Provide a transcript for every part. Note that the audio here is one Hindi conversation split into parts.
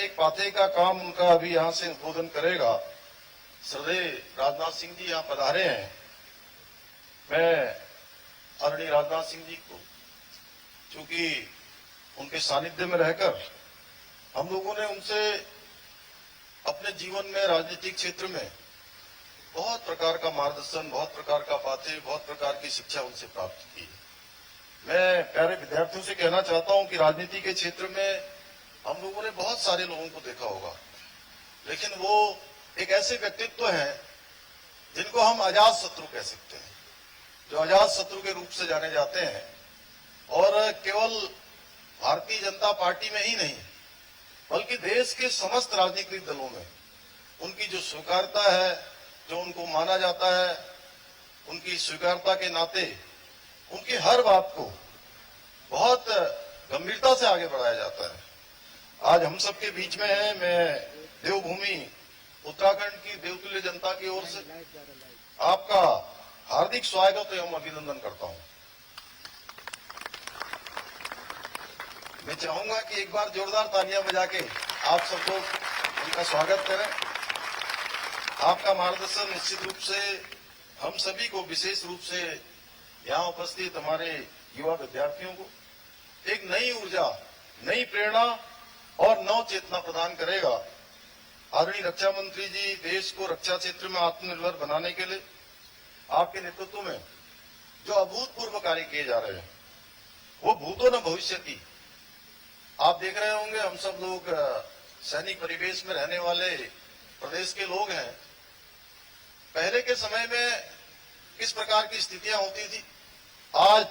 एक पाथे का काम उनका अभी यहाँ से उद्बोधन करेगा। श्रद्धेय राजनाथ सिंह जी यहाँ पधारे हैं। मैं आदरणीय राजनाथ सिंह जी को चूंकि उनके सानिध्य में रहकर हम लोगों ने उनसे अपने जीवन में राजनीतिक क्षेत्र में बहुत प्रकार का मार्गदर्शन, बहुत प्रकार का बातें, बहुत प्रकार की शिक्षा उनसे प्राप्त की है। मैं प्यारे विद्यार्थियों से कहना चाहता हूं कि राजनीति के क्षेत्र में हम लोगों ने बहुत सारे लोगों को देखा होगा, लेकिन वो एक ऐसे व्यक्तित्व हैं जिनको हम अजात शत्रु कह सकते हैं, जो अजात शत्रु के रूप से जाने जाते हैं। और केवल भारतीय जनता पार्टी में ही नहीं बल्कि देश के समस्त राजनीतिक दलों में उनकी जो स्वीकार्यता है, जो उनको माना जाता है, उनकी स्वीकार्यता के नाते उनकी हर बात को बहुत गंभीरता से आगे बढ़ाया जाता है। आज हम सबके बीच में है। मैं देवभूमि उत्तराखंड की देवतुल्य जनता की ओर से आपका हार्दिक स्वागत एवं अभिनंदन करता हूं। मैं चाहूंगा कि एक बार जोरदार तालियां बजा के आप सब लोग उनका स्वागत करें। आपका मार्गदर्शन निश्चित रूप से हम सभी को, विशेष रूप से यहाँ उपस्थित हमारे युवा विद्यार्थियों को एक नई ऊर्जा, नई प्रेरणा और नव चेतना प्रदान करेगा। आदरणीय रक्षा मंत्री जी, देश को रक्षा क्षेत्र में आत्मनिर्भर बनाने के लिए आपके नेतृत्व में जो अभूतपूर्व कार्य किए जा रहे हैं, वो भूतो न भविष्य की। आप देख रहे होंगे, हम सब लोग सैनिक परिवेश में रहने वाले प्रदेश के लोग हैं। पहले के समय में किस प्रकार की स्थितियां होती थी, आज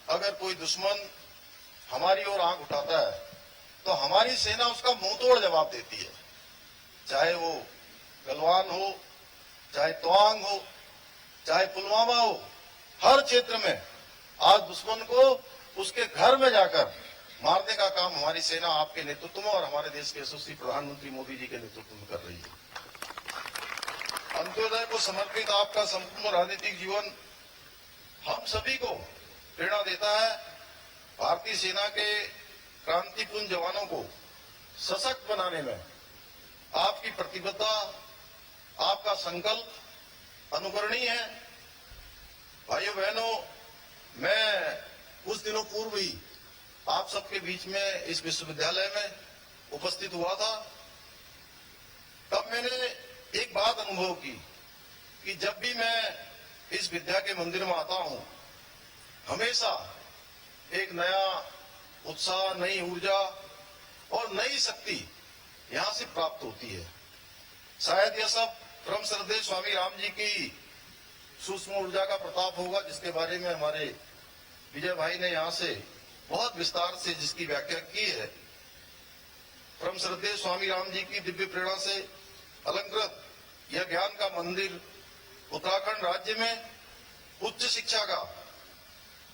अगर कोई दुश्मन हमारी ओर आंख उठाता है तो हमारी सेना उसका मुंह तोड़ जवाब देती है। चाहे वो गलवान हो, चाहे तवांग हो, चाहे पुलवामा हो, हर क्षेत्र में आज दुश्मन को उसके घर में जाकर मारने का काम हमारी सेना आपके नेतृत्व में और हमारे देश के यशस्वी प्रधानमंत्री मोदी जी के नेतृत्व में कर रही है। अंत्योदय को समर्पित आपका संपूर्ण राजनीतिक जीवन हम सभी को प्रेरणा देता है। भारतीय सेना के क्रांतिपूर्ण जवानों को सशक्त बनाने में आपकी प्रतिबद्धता, आपका संकल्प अनुकरणीय है। भाइयों बहनों, मैं कुछ दिनों पूर्व ही आप सबके बीच में इस विश्वविद्यालय में उपस्थित हुआ था। तब मैंने एक बात अनुभव की कि जब भी मैं इस विद्या के मंदिर में आता हूं, हमेशा एक नया उत्साह, नई ऊर्जा और नई शक्ति यहां से प्राप्त होती है। शायद यह सब परम श्रद्धेय स्वामी राम जी की सूक्ष्म ऊर्जा का प्रताप होगा, जिसके बारे में हमारे विजय भाई ने यहां से बहुत विस्तार से जिसकी व्याख्या की है। परम श्रद्धेय स्वामी राम जी की दिव्य प्रेरणा से अलंकृत यह ज्ञान का मंदिर उत्तराखंड राज्य में उच्च शिक्षा का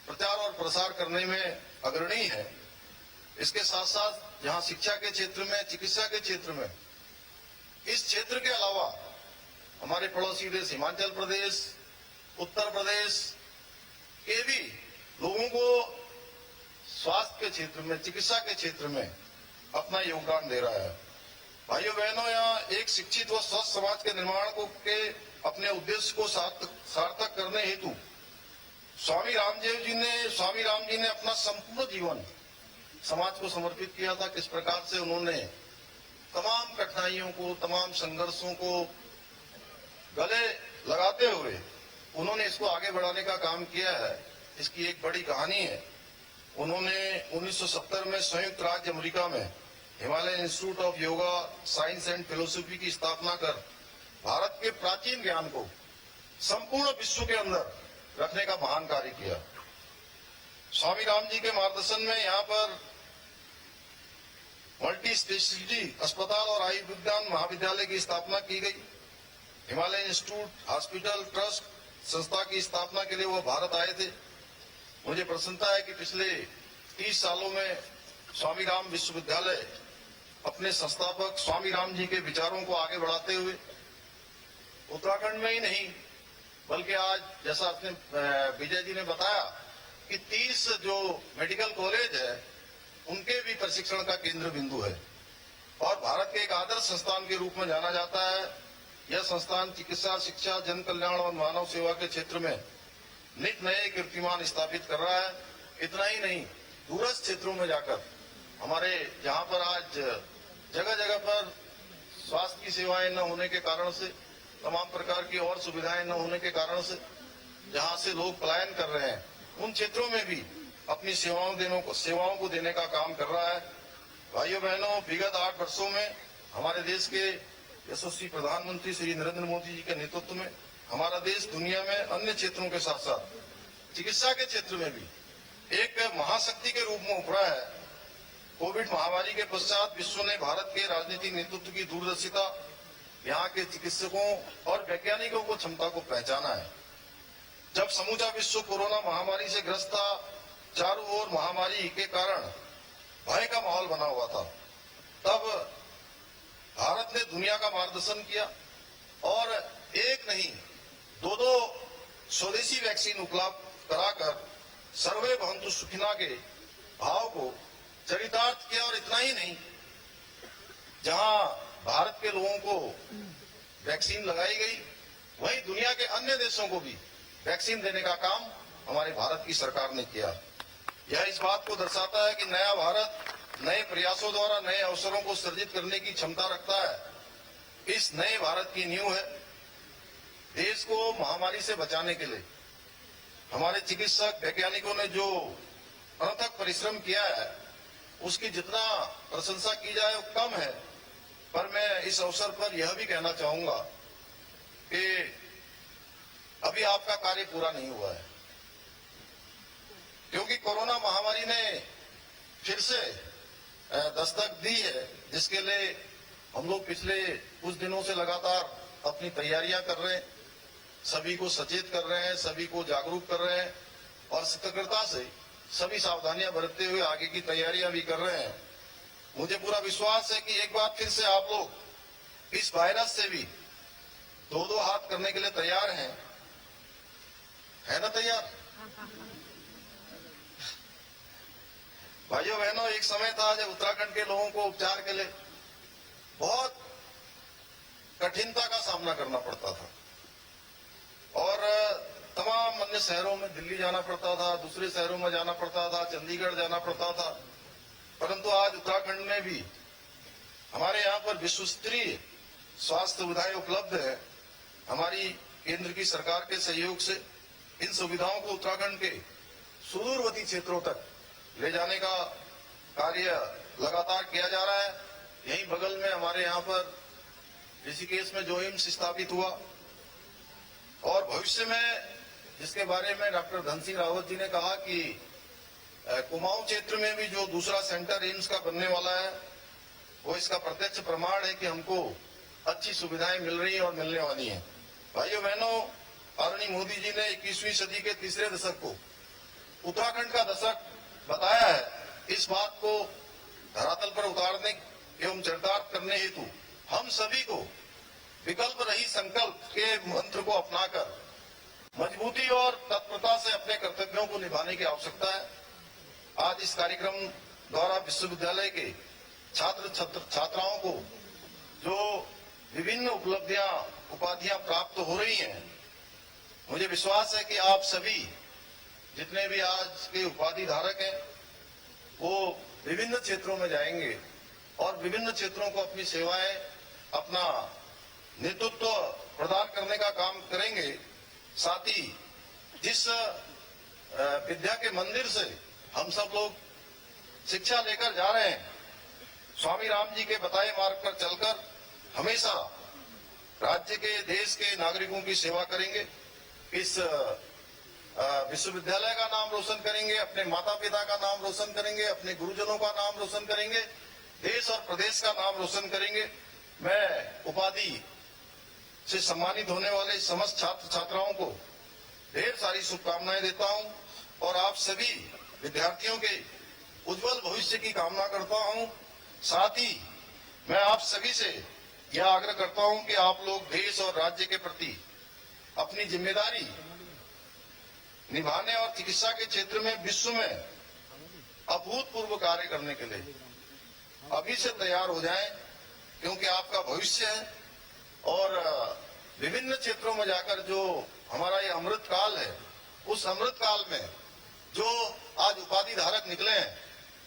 प्रचार और प्रसार करने में अग्रणी है। इसके साथ साथ जहां शिक्षा के क्षेत्र में, चिकित्सा के क्षेत्र में, इस क्षेत्र के अलावा हमारे पड़ोसी देश हिमाचल प्रदेश, उत्तर प्रदेश के भी लोगों को स्वास्थ्य के क्षेत्र में, चिकित्सा के क्षेत्र में अपना योगदान दे रहा है। भाइयों बहनों, यहाँ एक शिक्षित व स्वस्थ समाज के निर्माण को के अपने उद्देश्य को सार्थक करने हेतु स्वामी राम जी ने अपना संपूर्ण जीवन समाज को समर्पित किया था। किस प्रकार से उन्होंने तमाम कठिनाइयों को, तमाम संघर्षों को गले लगाते हुए उन्होंने इसको आगे बढ़ाने का काम किया है। इसकी एक बड़ी कहानी है। उन्होंने 1970 में संयुक्त राज्य अमेरिका में Himalayan institute of yoga science and philosophy की स्थापना कर भारत के प्राचीन ज्ञान को संपूर्ण विश्व के अंदर रखने का महान कार्य किया। स्वामी राम जी के मार्गदर्शन में यहाँ पर मल्टी स्पेशलिटी अस्पताल और आयुर्विज्ञान महाविद्यालय की स्थापना की गई। हिमालयन इंस्टीट्यूट हॉस्पिटल ट्रस्ट संस्था की स्थापना के लिए वो भारत आए थे। मुझे प्रसन्नता है कि पिछले 30 सालों में स्वामी राम विश्वविद्यालय अपने संस्थापक स्वामी राम जी के विचारों को आगे बढ़ाते हुए उत्तराखंड में ही नहीं बल्कि आज जैसा आपने विजय जी ने बताया कि 30 जो मेडिकल कॉलेज है उनके भी प्रशिक्षण का केंद्र बिंदु है और भारत भारत के एक आदर्श संस्थान के रूप में जाना जाता है। यह संस्थान चिकित्सा, शिक्षा, जन कल्याण और मानव सेवा के क्षेत्र में नित नए कीर्तिमान स्थापित कर रहा है। इतना ही नहीं, दूरस्थ क्षेत्रों में जाकर हमारे जहां पर आज जगह जगह पर स्वास्थ्य की सेवाएं न होने के कारण से, तमाम प्रकार की और सुविधाएं न होने के कारण से जहां से लोग पलायन कर रहे हैं, उन क्षेत्रों में भी अपनी सेवाओं को देने का काम कर रहा है। भाइयों बहनों, विगत 8 वर्षों में हमारे देश के यशस्वी प्रधानमंत्री श्री नरेंद्र मोदी जी के नेतृत्व में हमारा देश दुनिया में अन्य क्षेत्रों के साथ साथ चिकित्सा के क्षेत्र में भी एक महाशक्ति के रूप में उभरा है। कोविड महामारी के पश्चात विश्व ने भारत के राजनीतिक नेतृत्व की दूरदर्शिता, यहाँ के चिकित्सकों और वैज्ञानिकों को क्षमता को पहचाना है। जब समूचा विश्व कोरोना महामारी से ग्रस्त था, चारों ओर महामारी के कारण भय का माहौल बना हुआ था, तब भारत ने दुनिया का मार्गदर्शन किया और एक नहीं दो स्वदेशी वैक्सीन उपलब्ध कराकर सर्वे भवन्तु सुखिना के भाव को चरितार्थ किया। और इतना ही नहीं, जहां भारत के लोगों को वैक्सीन लगाई गई, वहीं दुनिया के अन्य देशों को भी वैक्सीन देने का काम हमारे भारत की सरकार ने किया। यह इस बात को दर्शाता है कि नया भारत नए प्रयासों द्वारा नए अवसरों को सृजित करने की क्षमता रखता है। इस नए भारत की नींव है। देश को महामारी से बचाने के लिए हमारे चिकित्सक वैज्ञानिकों ने जो अथक परिश्रम किया है, उसकी जितना प्रशंसा की जाए वो कम है। पर मैं इस अवसर पर यह भी कहना चाहूंगा कि अभी आपका कार्य पूरा नहीं हुआ है, क्योंकि कोरोना महामारी ने फिर से दस्तक दी है, जिसके लिए हम लोग पिछले कुछ दिनों से लगातार अपनी तैयारियां कर रहे हैं, सभी को सचेत कर रहे हैं, सभी को जागरूक कर रहे हैं और सतर्कता से सभी सावधानियां बरतते हुए आगे की तैयारियां भी कर रहे हैं। मुझे पूरा विश्वास है कि एक बार फिर से आप लोग इस वायरस से भी दो हाथ करने के लिए तैयार हैं, है ना तैयार? भाइयों बहनों, एक समय था जब उत्तराखंड के लोगों को उपचार के लिए बहुत कठिनता का सामना करना पड़ता था और तमाम अन्य शहरों में दिल्ली जाना पड़ता था, दूसरे शहरों में जाना पड़ता था, चंडीगढ़ जाना पड़ता था। परंतु आज उत्तराखंड में भी हमारे यहाँ पर विश्व स्तरीय स्वास्थ्य सुविधाएं उपलब्ध है। हमारी केंद्र की सरकार के सहयोग से इन सुविधाओं को उत्तराखंड के सुदूरवर्ती क्षेत्रों तक ले जाने का कार्य लगातार किया जा रहा है। यहीं बगल में हमारे यहाँ पर ऋषिकेश में जो एम्स स्थापित हुआ और भविष्य में जिसके बारे में डॉक्टर धन सिंह रावत जी ने कहा कि कुमाऊं क्षेत्र में भी जो दूसरा सेंटर एम्स का बनने वाला है, वो इसका प्रत्यक्ष प्रमाण है कि हमको अच्छी सुविधाएं मिल रही हैं और मिलने वाली हैं। भाइयों बहनों, आदरणीय मोदी जी ने 21वीं सदी के तीसरे दशक को उत्तराखंड का दशक बताया है। इस बात को धरातल पर उतारने एवं चरितार्थ करने हेतु हम सभी को विकल्प रहित संकल्प के मंत्र को अपनाकर मजबूती और तत्परता से अपने कर्तव्यों को निभाने की आवश्यकता है। आज इस कार्यक्रम द्वारा विश्वविद्यालय के छात्राओं को जो विभिन्न उपाधियां प्राप्त हो रही हैं, मुझे विश्वास है कि आप सभी जितने भी आज के उपाधि धारक हैं, वो विभिन्न क्षेत्रों में जाएंगे और विभिन्न क्षेत्रों को अपनी सेवाएं, अपना नेतृत्व प्रदान करने का काम करेंगे। साथ ही जिस विद्या के मंदिर से हम सब लोग शिक्षा लेकर जा रहे हैं, स्वामी राम जी के बताए मार्ग पर चलकर हमेशा राज्य के, देश के नागरिकों की सेवा करेंगे। इस विश्वविद्यालय का नाम रोशन करेंगे, अपने माता पिता का नाम रोशन करेंगे, अपने गुरुजनों का नाम रोशन करेंगे, देश और प्रदेश का नाम रोशन करेंगे। मैं उपाधि से सम्मानित होने वाले समस्त छात्र छात्राओं को ढेर सारी शुभकामनाएं देता हूं और आप सभी विद्यार्थियों के उज्जवल भविष्य की कामना करता हूं। साथ ही मैं आप सभी से यह आग्रह करता हूं कि आप लोग देश और राज्य के प्रति अपनी जिम्मेदारी निभाने और चिकित्सा के क्षेत्र में विश्व में अभूतपूर्व कार्य करने के लिए अभी से तैयार हो जाएं। क्योंकि आपका भविष्य है और विभिन्न क्षेत्रों में जाकर जो हमारा ये अमृत काल है, उस अमृत काल में जो आज उपाधि धारक निकले हैं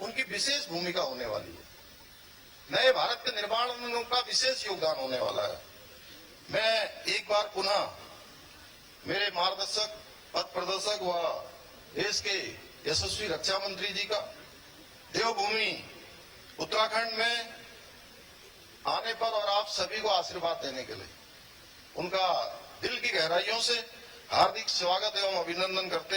उनकी विशेष भूमिका होने वाली है। नए भारत के निर्माण में उनका विशेष योगदान होने वाला है। मैं एक बार पुनः मेरे मार्गदर्शक, पथ प्रदर्शक व देश के यशस्वी रक्षा मंत्री जी का देवभूमि उत्तराखंड में आने पर और आप सभी को आशीर्वाद देने के लिए उनका दिल की गहराइयों से हार्दिक स्वागत एवं अभिनंदन करते